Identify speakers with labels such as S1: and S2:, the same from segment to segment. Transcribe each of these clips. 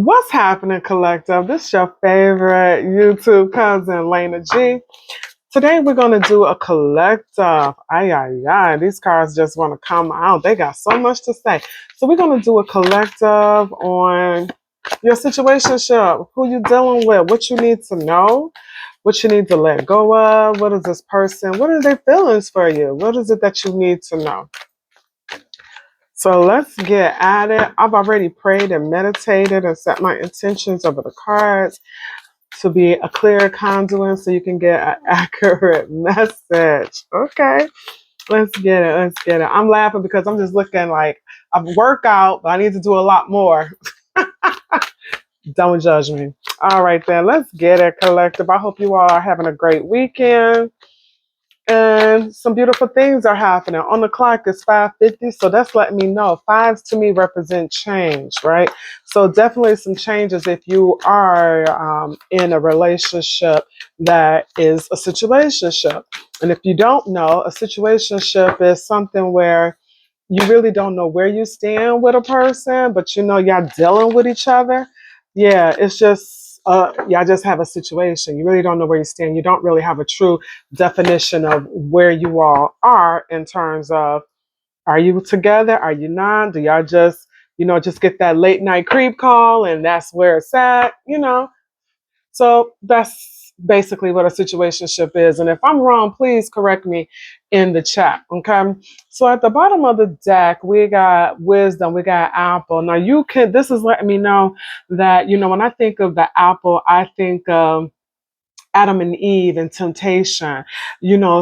S1: What's happening, collective? This is your favorite YouTube cousin, Lena G. Today we're gonna do a collective. Ay ay ay, these cards just want to come out. They got so much to say. So we're gonna do a collective on your situationship, who you dealing with, what you need to know, what you need to let go of. What is this person? What are their feelings for you? What is it that you need to know? So let's get at it. I've already prayed and meditated and set my intentions over the cards to be a clear conduit so you can get an accurate message. Okay, let's get it. Let's get it. I'm laughing because I'm just looking like I've worked out, but I need to do a lot more. Don't judge me. All right, then. Let's get it, collective. I hope you all are having a great weekend. And some beautiful things are happening. On the clock is 5:50, so that's letting me know. Fives to me represent change, right? So definitely some changes if you are in a relationship that is a situationship. And if you don't know, a situationship is something where you really don't know where you stand with a person, but you know y'all dealing with each other. Yeah, it's just y'all just have a situation. You really don't know where you stand. You don't really have a true definition of where you all are in terms of, are you together? Are you not? Do y'all just, just get that late night creep call and that's where it's at, So that's basically what a situationship is. And if I'm wrong, please correct me in the chat. Okay. So at the bottom of the deck, we got wisdom, we got apple. Now this is letting me know that, when I think of the apple, I think of Adam and Eve and temptation,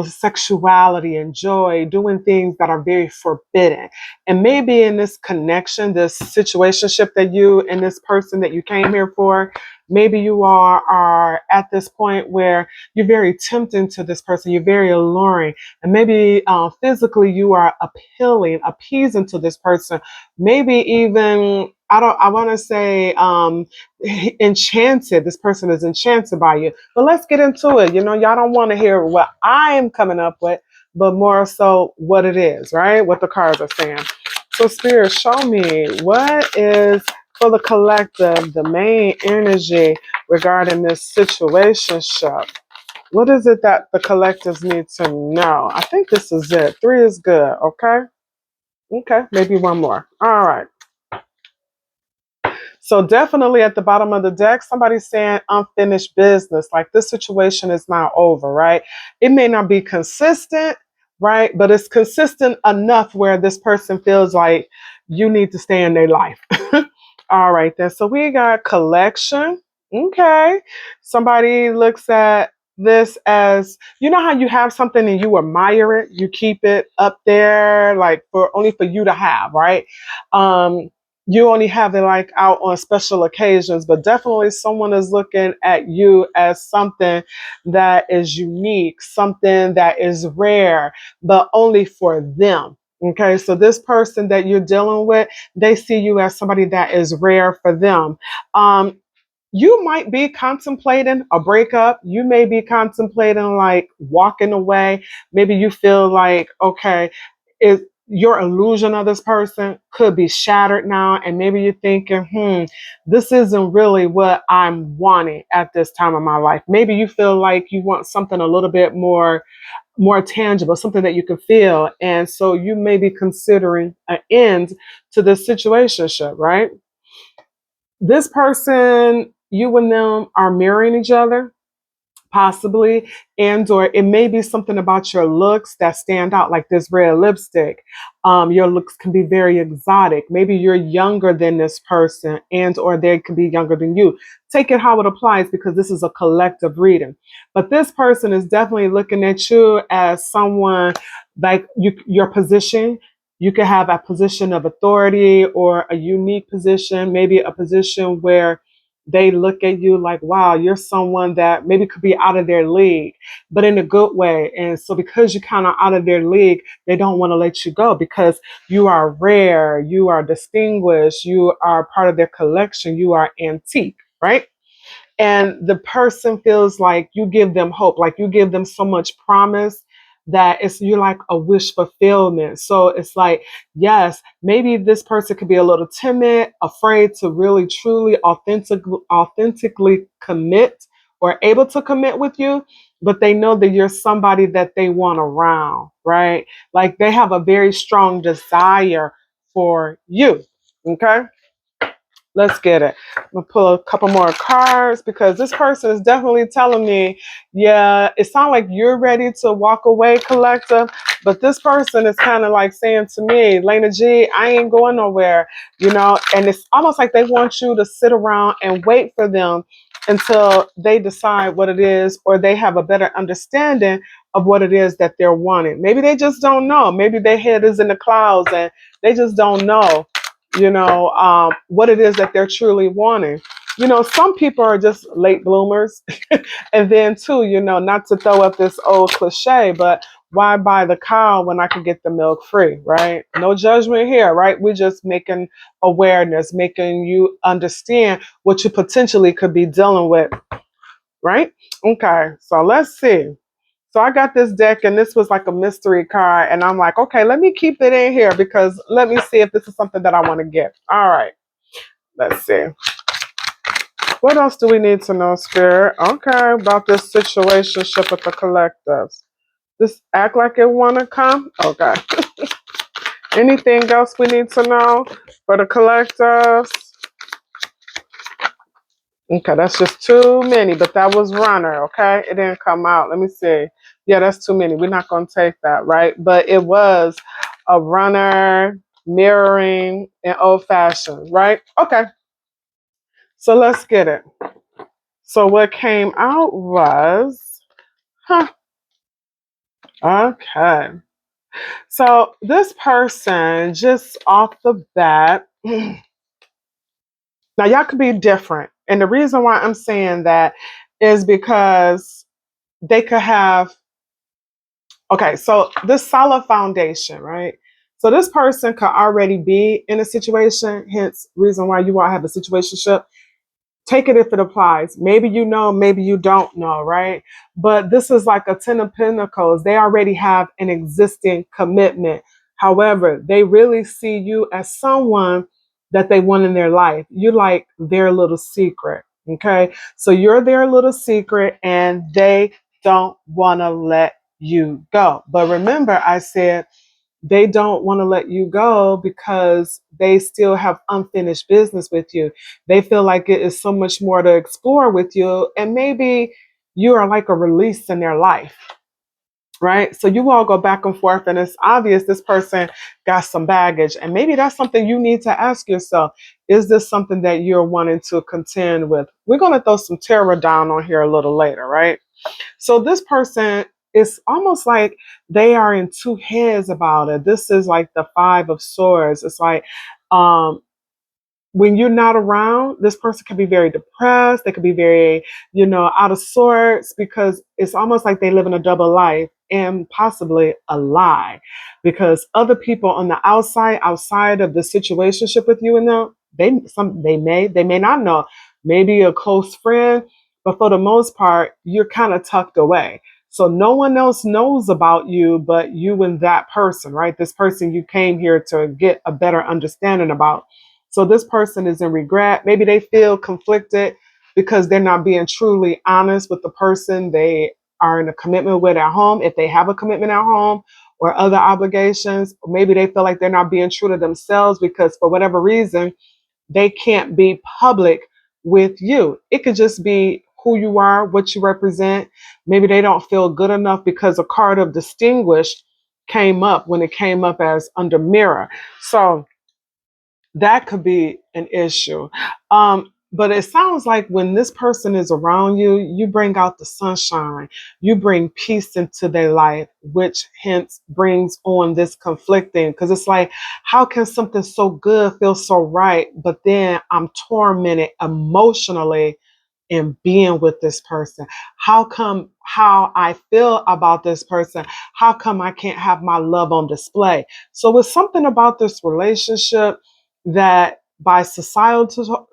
S1: sexuality and joy, doing things that are very forbidden. And maybe in this connection, this situationship that you and this person that you came here for, maybe you are at this point where you're very tempting to this person, you're very alluring, and maybe physically you are appealing, appeasing to this person, maybe even I want to say enchanted. This person is enchanted by you. But let's get into it. Y'all don't want to hear what I am coming up with, but more so what it is, right? What the cards are saying. So, Spirit, show me what is for the collective, the main energy regarding this situationship. What is it that the collectives need to know? I think this is it. 3 is good. Okay. Okay. Maybe one more. All right. So definitely at the bottom of the deck, somebody's saying unfinished business. Like this situation is not over, right? It may not be consistent, right? But it's consistent enough where this person feels like you need to stay in their life. All right, then. So we got collection. Okay. Somebody looks at this as, how you have something and you admire it, you keep it up there like for only for you to have, right? You only have it like out on special occasions, but definitely someone is looking at you as something that is unique, something that is rare, but only for them. Okay, so this person that you're dealing with, they see you as somebody that is rare for them. You might be contemplating a breakup. You may be contemplating like walking away. Maybe you feel like, okay, is your illusion of this person could be shattered now. And maybe you're thinking, this isn't really what I'm wanting at this time of my life. Maybe you feel like you want something a little bit more tangible, something that you can feel. And so you may be considering an end to this situationship, right? This person, you and them are mirroring each other, possibly, and or it may be something about your looks that stand out, like this red lipstick. Your looks can be very exotic. Maybe you're younger than this person, and or they could be younger than you. Take it how it applies because this is a collective reading. But this person is definitely looking at you as someone like your position. You could have a position of authority or a unique position, maybe a position where they look at you like, wow, you're someone that maybe could be out of their league, but in a good way. And so because you're kind of out of their league, they don't want to let you go because you are rare, you are distinguished, you are part of their collection, you are antique, right? And the person feels like you give them hope, like you give them so much promise that it's you're like a wish fulfillment. So it's like, yes, maybe this person could be a little timid, afraid to really truly authentically commit or able to commit with you, but they know that you're somebody that they want around, right? Like they have a very strong desire for you. Okay? Let's get it. I'm gonna pull a couple more cards because this person is definitely telling me, yeah, it sounds like you're ready to walk away, collective, but this person is kind of like saying to me, Lena G, I ain't going nowhere, and it's almost like they want you to sit around and wait for them until they decide what it is or they have a better understanding of what it is that they're wanting. Maybe they just don't know. Maybe their head is in the clouds and they just don't know what it is that they're truly wanting. Some people are just late bloomers. And then, too, not to throw up this old cliche, but why buy the cow when I can get the milk free, right? No judgment here, right? We're just making awareness, making you understand what you potentially could be dealing with, right? Okay, so let's see. So I got this deck and this was like a mystery card. And I'm like, okay, let me keep it in here because let me see if this is something that I want to get. All right, let's see. What else do we need to know, Spirit? Okay, about this situationship with the collectives. Just act like it want to come? Okay. Anything else we need to know for the collectives? Okay, that's just too many, but that was runner, okay? It didn't come out. Let me see. Yeah, that's too many. We're not going to take that, right? But it was a runner, mirroring, and old fashioned, right? Okay, so let's get it. So what came out was, okay. So this person, just off the bat, now y'all could be different. And the reason why I'm saying that is because they could have, okay, so this solid foundation, right? So this person could already be in a situation, hence reason why you all have a situationship. Take it if it applies. Maybe you know, maybe you don't know, right? But this is like a 10 of Pentacles. They already have an existing commitment. However, they really see you as someone that they want in their life. You like their little secret, okay? So you're their little secret and they don't want to let you go. But remember, I said they don't want to let you go because they still have unfinished business with you. They feel like it is so much more to explore with you. And maybe you are like a release in their life, right? So you all go back and forth, and it's obvious this person got some baggage. And maybe that's something you need to ask yourself. Is this something that you're wanting to contend with? We're going to throw some terror down on here a little later, right? So this person, it's almost like they are in two heads about it. This is like the Five of Swords. It's like um, when you're not around, this person can be very depressed. They could be very, out of sorts because it's almost like they live in a double life and possibly a lie because other people on the outside of the situationship with you and them, they may not know, maybe a close friend, but for the most part, you're kind of tucked away. So no one else knows about you but you and that person, right? This person you came here to get a better understanding about. So this person is in regret. Maybe they feel conflicted because they're not being truly honest with the person they are in a commitment with at home, if they have a commitment at home or other obligations. Or maybe they feel like they're not being true to themselves because for whatever reason, they can't be public with you. It could just be who you are, what you represent. Maybe they don't feel good enough because a card of distinguished came up when it came up as under mirror. So that could be an issue. But it sounds like when this person is around you, you bring out the sunshine, you bring peace into their life, which hence brings on this conflicting. Because it's like, how can something so good feel so right, but then I'm tormented emotionally in being with this person? How come how I feel about this person? How come I can't have my love on display? So it's something about this relationship that by societal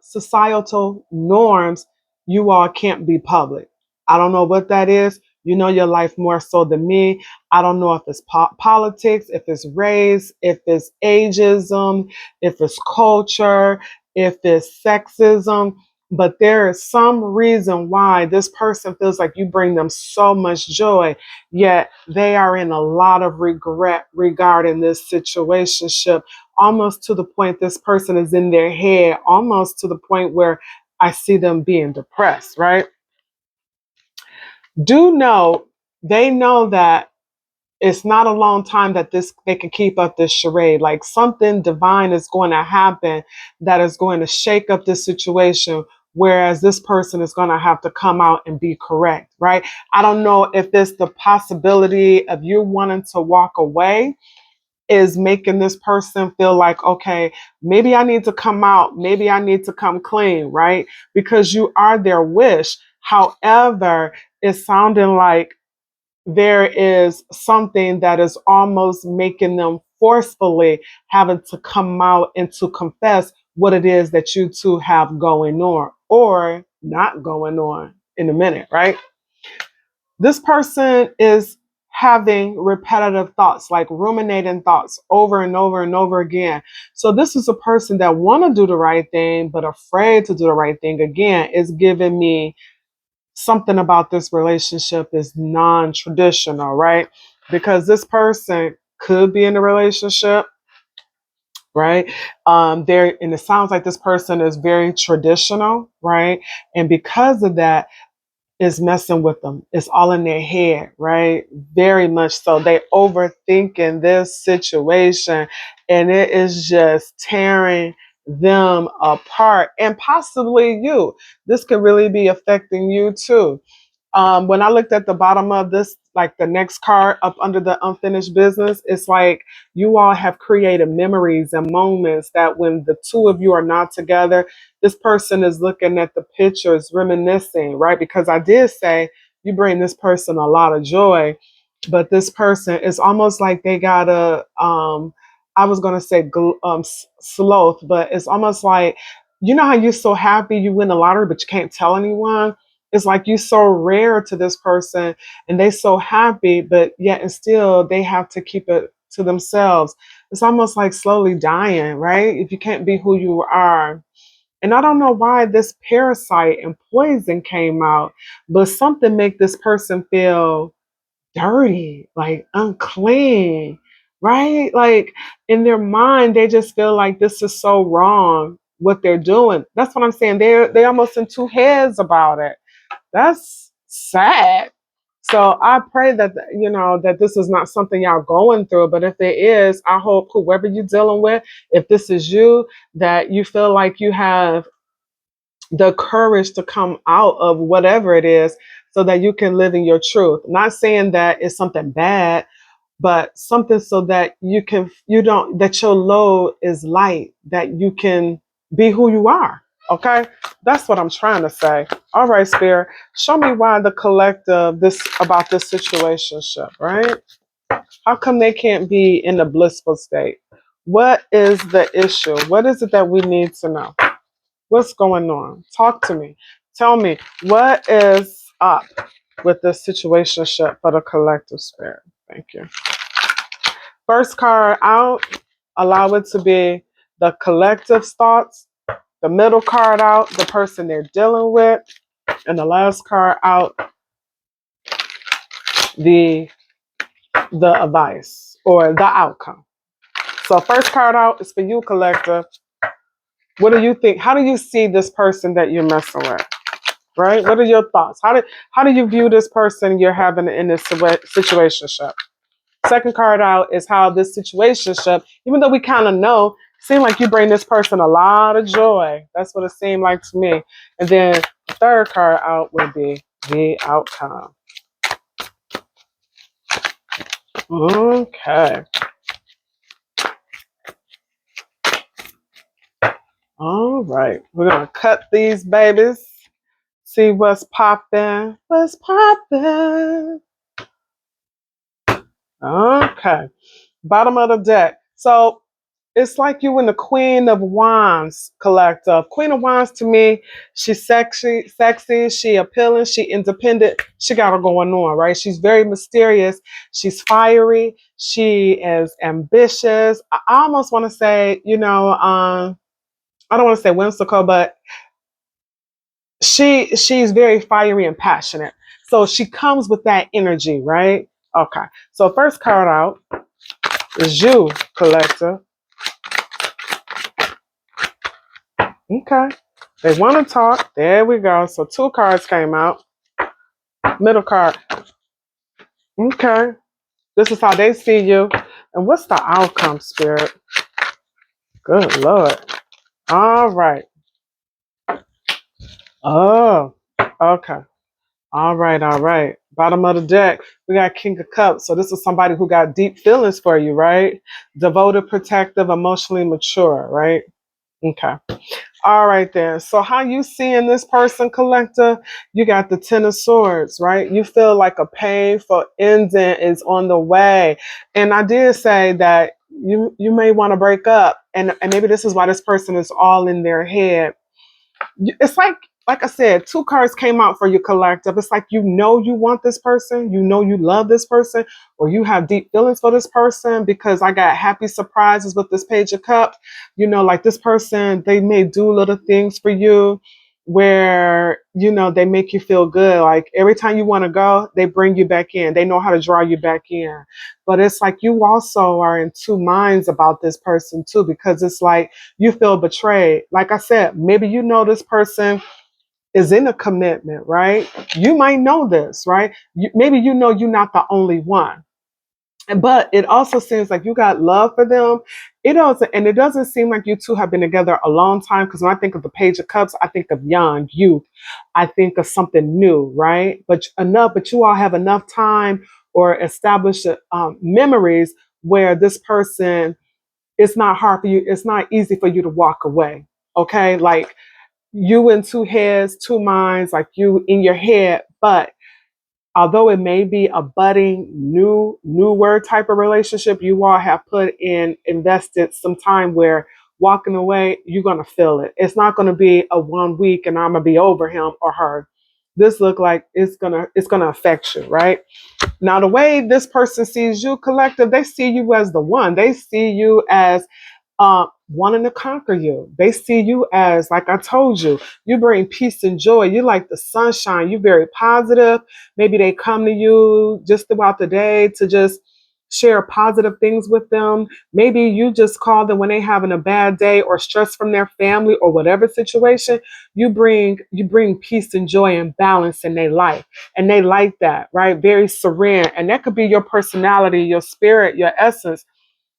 S1: norms, you all can't be public. I don't know what that is. You know your life more so than me. I don't know if it's politics, if it's race, if it's ageism, if it's culture, if it's sexism. But there is some reason why this person feels like you bring them so much joy, yet they are in a lot of regret regarding this situationship, almost to the point this person is in their head, almost to the point where I see them being depressed, right? Do know they know that it's not a long time that this they can keep up this charade. Like something divine is going to happen that is going to shake up this situation, whereas this person is going to have to come out and be correct, right? I don't know if it's the possibility of you wanting to walk away is making this person feel like, okay, maybe I need to come out, maybe I need to come clean, right? Because you are their wish. However, it's sounding like there is something that is almost making them forcefully having to come out and to confess what it is that you two have going on or not going on in a minute, right? This person is having repetitive thoughts, like ruminating thoughts over and over and over again. So this is a person that want to do the right thing, but afraid to do the right thing. Again, is giving me something about this relationship is non-traditional, right? Because this person could be in a relationship, right? There, and it sounds like this person is very traditional, right? And because of that, is messing with them. It's all in their head, right? Very much so. They overthinking this situation and it is just tearing them apart and possibly you. This could really be affecting you too. When I looked at the bottom of this, like the next card up under the unfinished business, it's like you all have created memories and moments that when the two of you are not together, this person is looking at the pictures, reminiscing, right? Because I did say you bring this person a lot of joy, but this person is almost like they got I was going to say sloth, but it's almost like, you know how you're so happy you win the lottery, but you can't tell anyone? It's like you so rare to this person and they so happy, but yet and still they have to keep it to themselves. It's almost like slowly dying, right? If you can't be who you are. And I don't know why this parasite and poison came out, but something make this person feel dirty, like unclean, right? Like in their mind, they just feel like this is so wrong what they're doing. That's what I'm saying. They almost in two heads about it. That's sad. So I pray that that this is not something y'all going through, but if it is, I hope whoever you're dealing with, if this is you, that you feel like you have the courage to come out of whatever it is so that you can live in your truth. Not saying that it's something bad, but something so that you don't that your load is light, that you can be who you are. Okay? That's what I'm trying to say. All right, Spirit. Show me why the collective this about this situationship, right? How come they can't be in a blissful state? What is the issue? What is it that we need to know? What's going on? Talk to me. Tell me what is up with this situationship for the collective spirit. Thank you. First card out, allow it to be the collective thoughts. The middle card out, the person they're dealing with. And the last card out, the advice or the outcome. So first card out is for you, collective. What do you think? How do you see this person that you're messing with? Right? What are your thoughts? How do you view this person you're having in this situationship? Second card out is how this situationship, even though we kind of know, seem like you bring this person a lot of joy. That's what it seemed like to me. And then the third card out would be the outcome. Okay. All right. We're gonna cut these babies. See what's popping. What's popping? Okay. Bottom of the deck. So It's like you and the Queen of Wands collective. Queen of Wands to me, she's sexy, she appealing, she independent, she got her going on, right? She's very mysterious, she's fiery, she is ambitious. I almost want to say, I don't want to say whimsical, but she's very fiery and passionate. So she comes with that energy, right? Okay. So first card out is you, collector. Okay. They want to talk. There we go. So two cards came out. Middle card. Okay. This is how they see you. And what's the outcome, Spirit? Good Lord. All right. Oh, okay. All right, all right. Bottom of the deck, we got King of Cups. So this is somebody who got deep feelings for you, right? Devoted, protective, emotionally mature, right? Okay. All right then. So how you seeing this person, collector? You got the Ten of Swords, right? You feel like a painful ending is on the way. And I did say that you may want to break up. And maybe this is why this person is all in their head. It's like I said, two cards came out for you, collective. It's like you want this person, you love this person, or you have deep feelings for this person, because I got happy surprises with this Page of Cups. Like this person, they may do little things for you where they make you feel good. Like every time you want to go, they bring you back in. They know how to draw you back in. But it's like you also are in two minds about this person too, because it's like you feel betrayed. Like I said, maybe this person is in a commitment, right? You might know this, right? Maybe you're not the only one. But it also seems like you got love for them. It doesn't seem like you two have been together a long time. Because when I think of the Page of Cups, I think of young youth. I think of something new, right? But you all have enough time or established memories where this person, it's not hard for you. It's not easy for you to walk away. Okay, like you in two heads, two minds, like you in your head, but although it may be a budding newer type of relationship, you all have invested some time where walking away, you're gonna feel it. It's not gonna be a 1 week and I'm gonna be over him or her. This look like it's gonna affect you, right? Now, the way this person sees you, collective, they see you as the one. They see you as wanting to conquer you. They see you as, like I told you, you bring peace and joy. You like the sunshine. You're very positive. Maybe they come to you just throughout the day to just share positive things with them. Maybe you just call them when they having a bad day or stress from their family or whatever situation. You bring peace and joy and balance in their life. And they like that, right? Very serene. And that could be your personality, your spirit, your essence,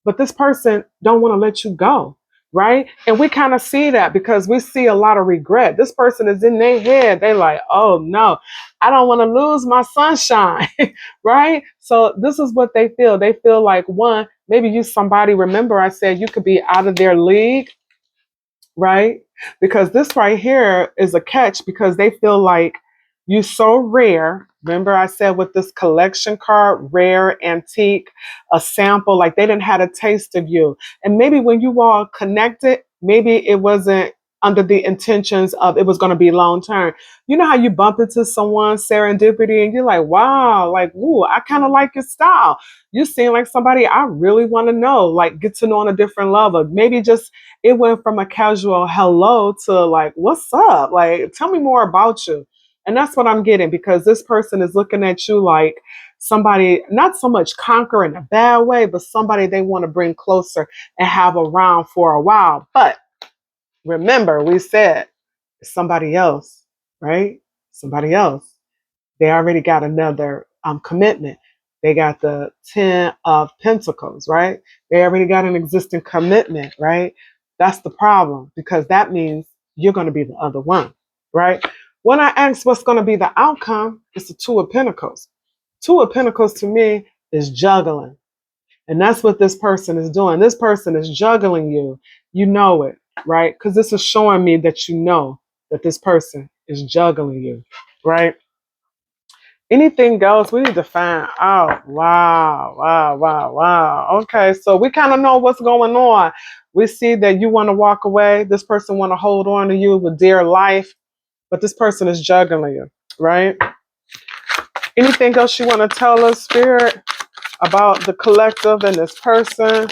S1: but this person don't want to let you go, right? And we kind of see that because we see a lot of regret. This person is in their head. They like, oh no, I don't want to lose my sunshine, right? So this is what they feel. They feel like, one, maybe you somebody, remember I said you could be out of their league, right? Because this right here is a catch, because they feel like you so rare. Remember I said with this collection card, rare, antique, a sample, like they didn't had a taste of you. And maybe when you all connected, maybe it wasn't under the intentions of it was going to be long term. You know how you bump into someone serendipity and you're like, wow, like, ooh, I kind of like your style. You seem like somebody I really want to know, like get to know on a different level. Maybe just it went from a casual hello to like, what's up? Like, tell me more about you. And that's what I'm getting, because this person is looking at you like somebody, not so much conquer in a bad way, but somebody they want to bring closer and have around for a while. But remember, we said it's somebody else, right? Somebody else. They already got another commitment. They got the 10 of Pentacles, right? They already got an existing commitment, right? That's the problem, because that means you're going to be the other one, right? When I ask what's going to be the outcome, it's the Two of Pentacles. Two of Pentacles to me is juggling. And that's what this person is doing. This person is juggling you. You know it, right? Because this is showing me that you know that this person is juggling you, right? Anything goes. We need to find out. Wow, wow, wow, wow. Okay, so we kind of know what's going on. We see that you want to walk away. This person want to hold on to you with dear life, but this person is juggling you, right? Anything else you want to tell us, Spirit, about the collective and this person?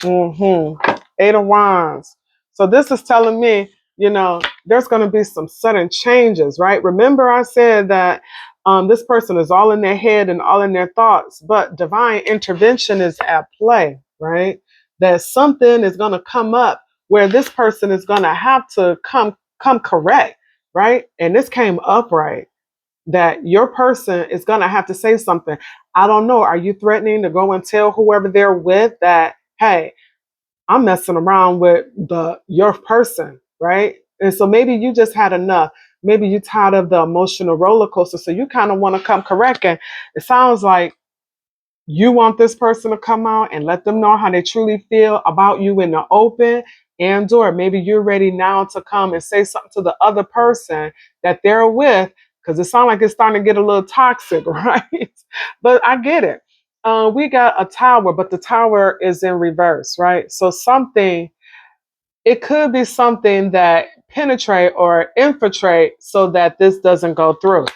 S1: Eight of Wands. So this is telling me, there's going to be some sudden changes, right? Remember, I said that this person is all in their head and all in their thoughts, but divine intervention is at play, right? That something is going to come up where this person is going to have to come correct, right? And this came upright. That your person is going to have to say something. I don't know. Are you threatening to go and tell whoever they're with that, hey, I'm messing around with your person, right? And so maybe you just had enough. Maybe you're tired of the emotional roller coaster. So you kind of want to come correct. And it sounds like you want this person to come out and let them know how they truly feel about you in the open. And or maybe you're ready now to come and say something to the other person that they're with, because it sounds like it's starting to get a little toxic, right? But I get it. We got a tower, but the tower is in reverse, right? So it could be something that penetrate or infiltrate so that this doesn't go through.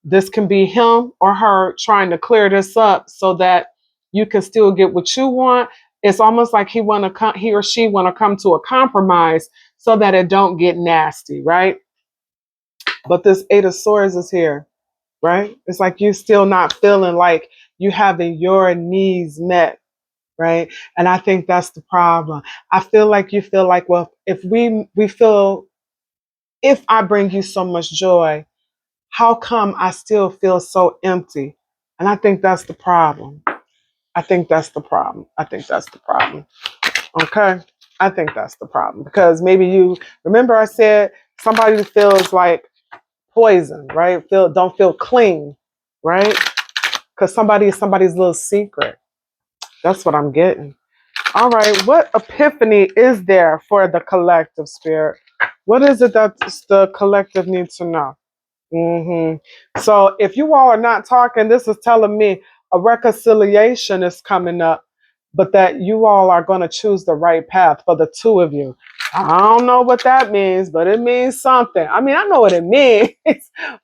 S1: This can be him or her trying to clear this up so that you can still get what you want. It's almost like he or she want to come to a compromise so that it don't get nasty, right? But this Eight of Swords is here, right? It's like you still not feeling like you having your needs met, right? And I think that's the problem. I feel like you feel like, well, if we feel, if I bring you so much joy, how come I still feel so empty? And I think that's the problem. I think that's the problem. I think that's the problem. Okay. I think that's the problem because maybe you remember I said somebody feels like poison, right? Don't feel clean, right? Because somebody is somebody's little secret. That's what I'm getting. All right, what epiphany is there for the collective, Spirit? What is it that the collective needs to know? So if you all are not talking, this is telling me a reconciliation is coming up, but that you all are going to choose the right path for the two of you. I don't know what that means, but it means something. I mean, I know what it means,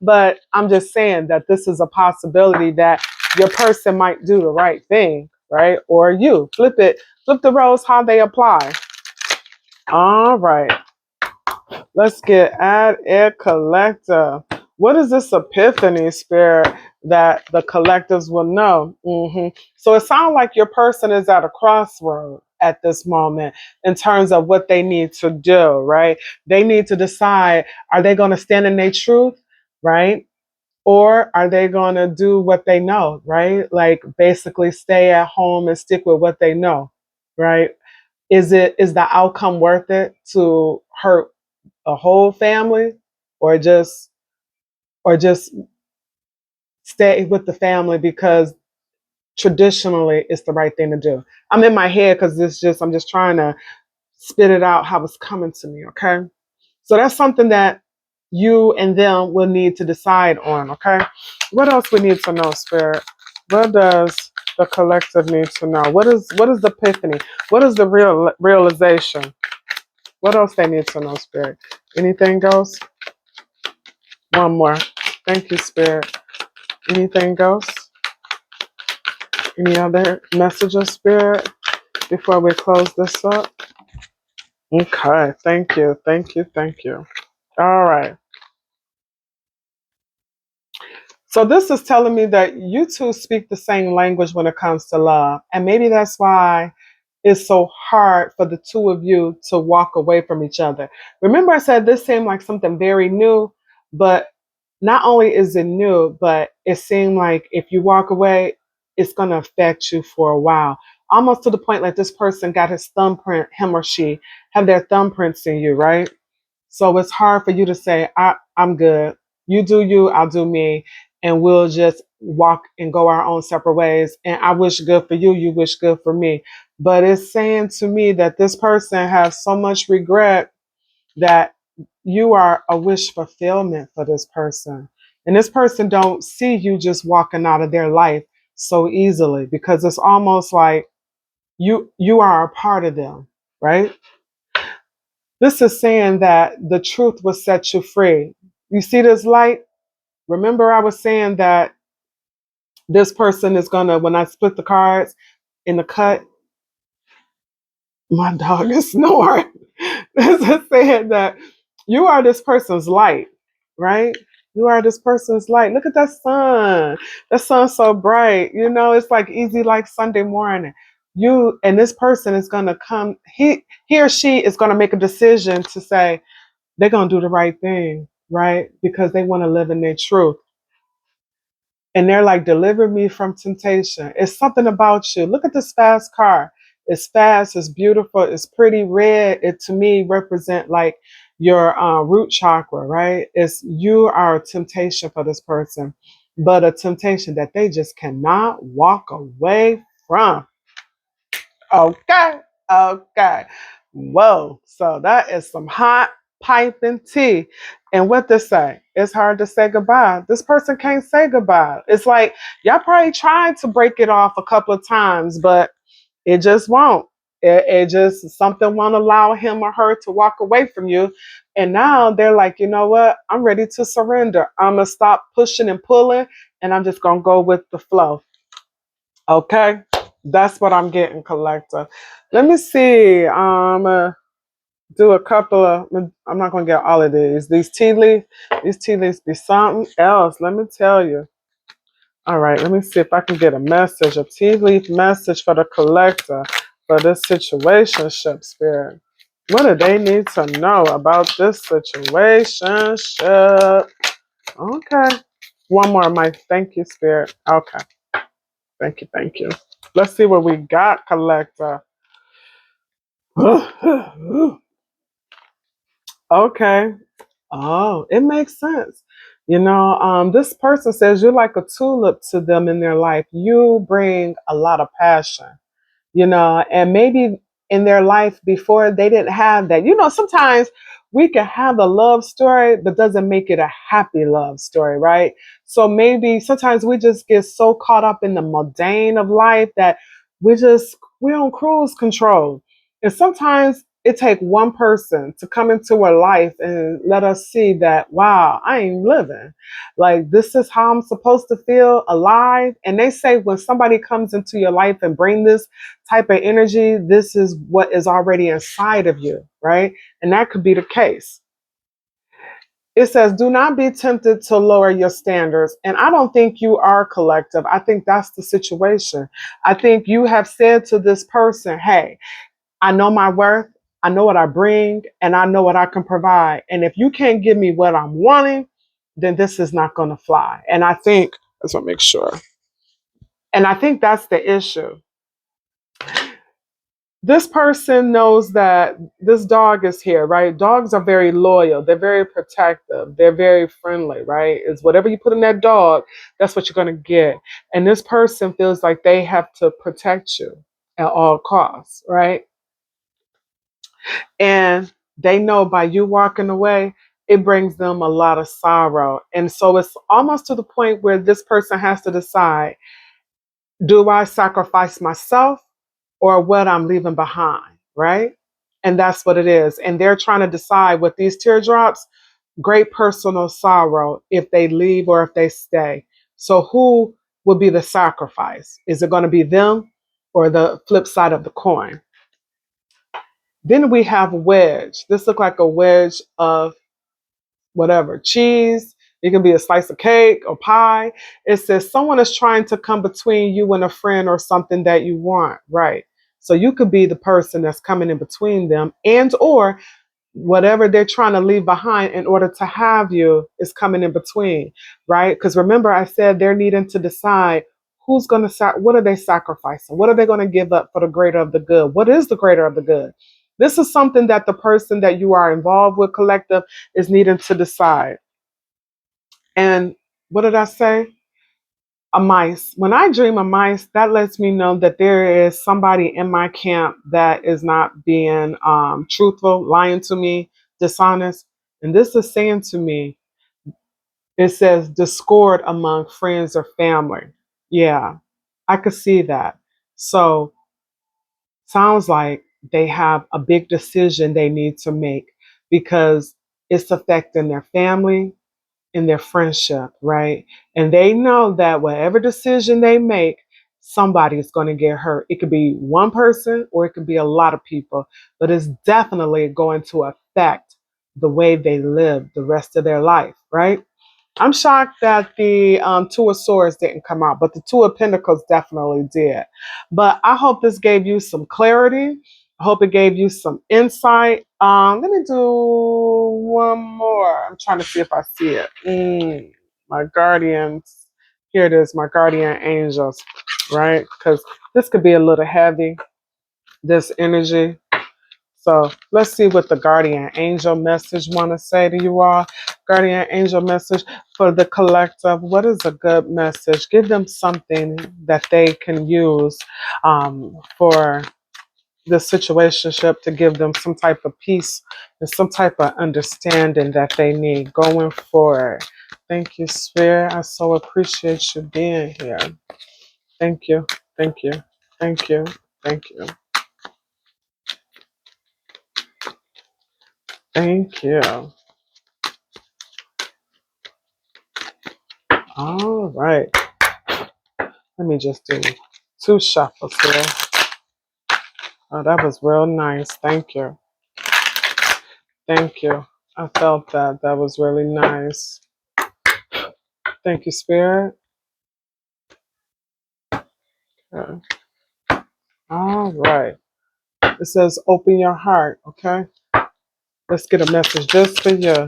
S1: but I'm just saying that this is a possibility that your person might do the right thing, right? Or you flip the roles how they apply. All right. Let's get at it, collective. What is this epiphany, Spirit, that the collectives will know? So it sounds like your person is at a crossroad at this moment in terms of what they need to do, right? They need to decide, are they going to stand in their truth, right? Or are they going to do what they know, right? Like basically stay at home and stick with what they know, right? Is the outcome worth it to hurt a whole family, or just stay with the family because traditionally it's the right thing to do? I'm in my head because I'm just trying to spit it out how it's coming to me. Okay, so that's something that you and them will need to decide on. Okay, what else we need to know, Spirit? What does the collective need to know? What is the epiphany? What is the realization? What else they need to know, Spirit? Anything else? One more. Thank you, Spirit. Anything else? Any other messages, Spirit, before we close this up? Okay. Thank you. Thank you. Thank you. All right. So this is telling me that you two speak the same language when it comes to love. And maybe that's why it's so hard for the two of you to walk away from each other. Remember, I said this seemed like something very new, but not only is it new, but it seemed like if you walk away, it's going to affect you for a while. Almost to the point like this person got his thumbprint, him or she have their thumbprints in you, right? So it's hard for you to say, I'm good. You do you, I'll do me, and we'll just walk and go our own separate ways. And I wish good for you, you wish good for me. But it's saying to me that this person has so much regret that you are a wish fulfillment for this person. And this person don't see you just walking out of their life so easily, because it's almost like you are a part of them, right? This is saying that the truth will set you free. You see this light? Remember, I was saying that this person is gonna, when I split the cards in the cut, my dog is snoring. This is saying that you are this person's light, right? You are this person's light. Look at that sun. That sun's so bright. You know, it's like easy like Sunday morning. You and this person is gonna come, he or she is gonna make a decision to say they're gonna do the right thing, right? Because they want to live in their truth. And they're like, deliver me from temptation. It's something about you. Look at this fast car. It's fast, it's beautiful, it's pretty red. It to me represent like your root chakra, right? It's you are a temptation for this person, but a temptation that they just cannot walk away from. Okay, okay. Whoa. So that is some hot piping tea. And what to say? It's hard to say goodbye. This person can't say goodbye. It's like y'all probably tried to break it off a couple of times, but it just won't. It just something won't allow him or her to walk away from you. And now they're like, you know what? I'm ready to surrender. I'm gonna stop pushing and pulling, and I'm just gonna go with the flow. Okay, that's what I'm getting, collector. Let me see. Do a couple of. I'm not gonna get all of these. These tea leaves be something else. Let me tell you. All right, let me see if I can get a message, a tea leaf message for the collector for this situationship spirit. What do they need to know about this situationship? Okay. One more, Mike. Thank you, spirit. Okay. Thank you. Thank you. Let's see what we got, collector. Okay. Oh, it makes sense. You know, this person says you're like a tulip to them in their life. You bring a lot of passion, you know, and maybe in their life before they didn't have that. You know, sometimes we can have a love story, but doesn't make it a happy love story, right? So maybe sometimes we just get so caught up in the mundane of life that we on cruise control. And sometimes it take one person to come into our life and let us see that, wow, I ain't living. Like this is how I'm supposed to feel alive. And they say when somebody comes into your life and bring this type of energy, this is what is already inside of you, right? And that could be the case. It says, do not be tempted to lower your standards. And I don't think you are, collective. I think that's the situation. I think you have said to this person, hey, I know my worth, I know what I bring, and I know what I can provide. And if you can't give me what I'm wanting, then this is not going to fly. And I think, let's make sure. And I think that's the issue. This person knows that this dog is here, right? Dogs are very loyal. They're very protective. They're very friendly, right? It's whatever you put in that dog, that's what you're going to get. And this person feels like they have to protect you at all costs, right? And they know by you walking away, it brings them a lot of sorrow. And so it's almost to the point where this person has to decide, do I sacrifice myself or what I'm leaving behind, right? And that's what it is. And they're trying to decide with these teardrops, great personal sorrow if they leave or if they stay. So who will be the sacrifice? Is it going to be them or the flip side of the coin? Then we have wedge. This looks like a wedge of whatever, cheese. It can be a slice of cake or pie. It says someone is trying to come between you and a friend or something that you want, right? So you could be the person that's coming in between them, and or whatever they're trying to leave behind in order to have you is coming in between, right? Because remember, I said they're needing to decide who's going to what are they sacrificing? What are they going to give up for the greater of the good? What is the greater of the good? This is something that the person that you are involved with, collective, is needing to decide. And what did I say? A mice. When I dream of mice, that lets me know that there is somebody in my camp that is not being truthful, lying to me, dishonest. And this is saying to me, It says discord among friends or family. Yeah, I could see that. So sounds like they have a big decision they need to make because it's affecting their family and their friendship, right? And they know that whatever decision they make, somebody is going to get hurt. It could be one person or it could be a lot of people, but it's definitely going to affect the way they live the rest of their life, right? I'm shocked that the Two of Swords didn't come out, but the Two of Pentacles definitely did. But I hope this gave you some clarity. I hope it gave you some insight. Let me do one more. I'm trying to see if I see it. My guardians. Here it is, my guardian angels, right? Because this could be a little heavy, this energy. So let's see what the guardian angel message want to say to you all. Guardian angel message for the collective. What is a good message? Give them something that they can use for the situationship to give them some type of peace and some type of understanding that they need going forward. Thank you, Spirit. I so appreciate you being here. Thank you. Thank you. Thank you. Thank you. Thank you. All right. Let me just do two shuffles here. Oh, that was real nice. Thank you. Thank you. I felt that. That was really nice. Thank you, Spirit. Okay. All right. It says open your heart. Okay. Let's get a message just for you.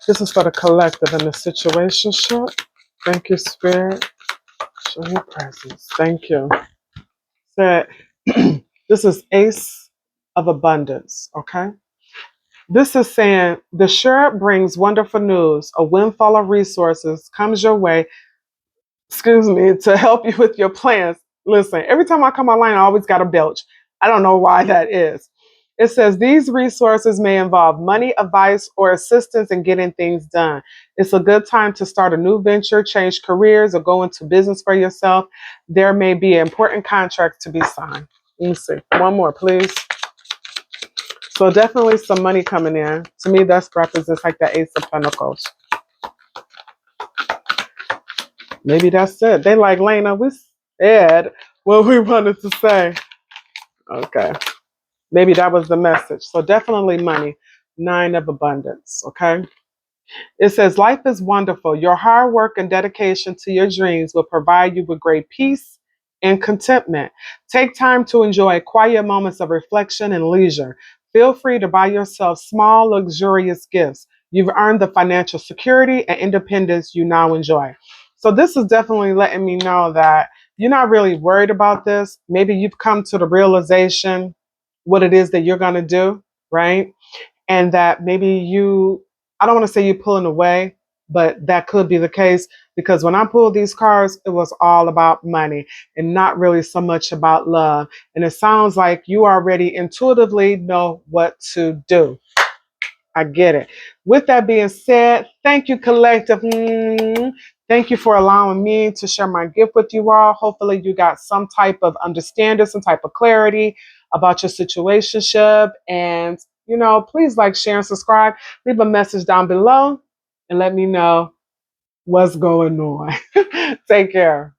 S1: This is for the collective and the situationship. Thank you, Spirit. Show your presence. Thank you. Said this is Ace of Abundance. Okay. This is saying the sheriff brings wonderful news. A windfall of resources comes your way, excuse me, to help you with your plans. Listen, every time I come online, I always got to belch. I don't know why that is. It says these resources may involve money, advice, or assistance in getting things done. It's a good time to start a new venture, change careers, or go into business for yourself. There may be important contracts to be signed. Let me see. One more, please. So definitely some money coming in. To me, that represents like the Ace of Pentacles. Maybe that's it. They like, Lena, we said what we wanted to say. Okay. Maybe that was the message. So definitely money. Nine of Abundance. Okay. It says, life is wonderful. Your hard work and dedication to your dreams will provide you with great peace and contentment. Take time to enjoy quiet moments of reflection and leisure. Feel free to buy yourself small, luxurious gifts. You've earned the financial security and independence you now enjoy. So, this is definitely letting me know that you're not really worried about this. Maybe you've come to the realization what it is that you're going to do, right? And that maybe I don't want to say you're pulling away, but that could be the case because when I pulled these cards, it was all about money and not really so much about love. And it sounds like you already intuitively know what to do. I get it. With that being said, thank you, collective. Thank you for allowing me to share my gift with you all. Hopefully, you got some type of understanding, some type of clarity about your situationship. And, please like, share, and subscribe. Leave a message down below and let me know what's going on. Take care.